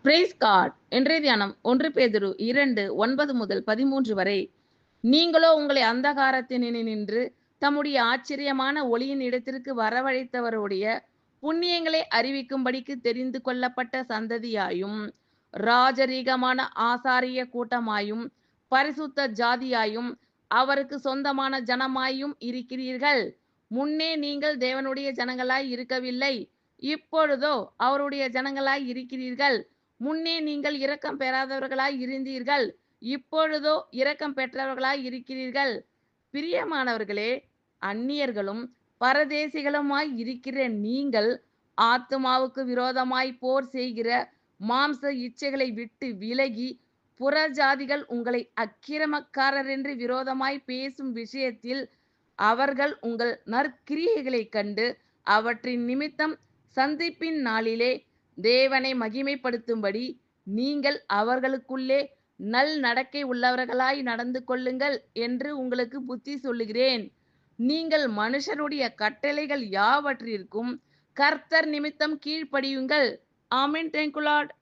Price God. இன்றைய தியானம் 1 பேதுரு 2:9 முதல் 13 வரை. நீங்களோ உங்களை அந்தகாரத்தினின்று தம்முடைய ஆச்சரியமான ஒளியின் இடத்திற்கு வரவழைத்தவருடைய புண்ணியங்களை அறிவிக்கும்படிக்கு தெரிந்து கொள்ளப்பட்ட சந்ததியாயும் ராஜரீகமான ஆசாரிய கூட்டமாயும் பரிசுத்த ஜாதியாயும் அவருக்கு சொந்தமான ஜனமாயும் இருக்கிறீர்கள். முன்னே நீங்கள் தேவனுடைய ஜனங்களாய் இருக்கவில்லை, இப்பொழுதோ அவருடைய ஜனங்களாய் இருக்கிறீர்கள். முன்னே நீங்கள் இரக்கம் பெறாதவர்களாய் இருந்தீர்கள், இப்பொழுதோ இரக்கம் பெற்றவர்களாய் இருக்கிறீர்கள். பிரியமானவர்களே, அந்நியர்களும் பரதேசிகளுமாய் இருக்கிற நீங்கள் ஆத்துமாவுக்கு விரோதமாய் போர் செய்கிற மாம்ச இச்சைகளை விட்டு விலகி, புறஜாதிகள் உங்களை அக்கிரமக்காரர் என்று விரோதமாய் பேசும் விஷயத்தில் அவர்கள் உங்கள் நற்கிரியைகளைக் கண்டு அவற்றின் நிமித்தம் சந்திப்பின் நாளிலே தேவனை மகிமைப்படுத்தும்படி நீங்கள் அவர்களுக்குள்ளே நல் நடக்கை உள்ளவர்களாய் நடந்து கொள்ளுங்கள் என்று உங்களுக்கு புத்தி சொல்லுகிறேன். நீங்கள் மனுஷருடைய கட்டளைகள் யாவற்றிற்கும் கர்த்தர் நிமித்தம் கீழ்ப்படியுங்கள். ஆமென். Thank you Lord.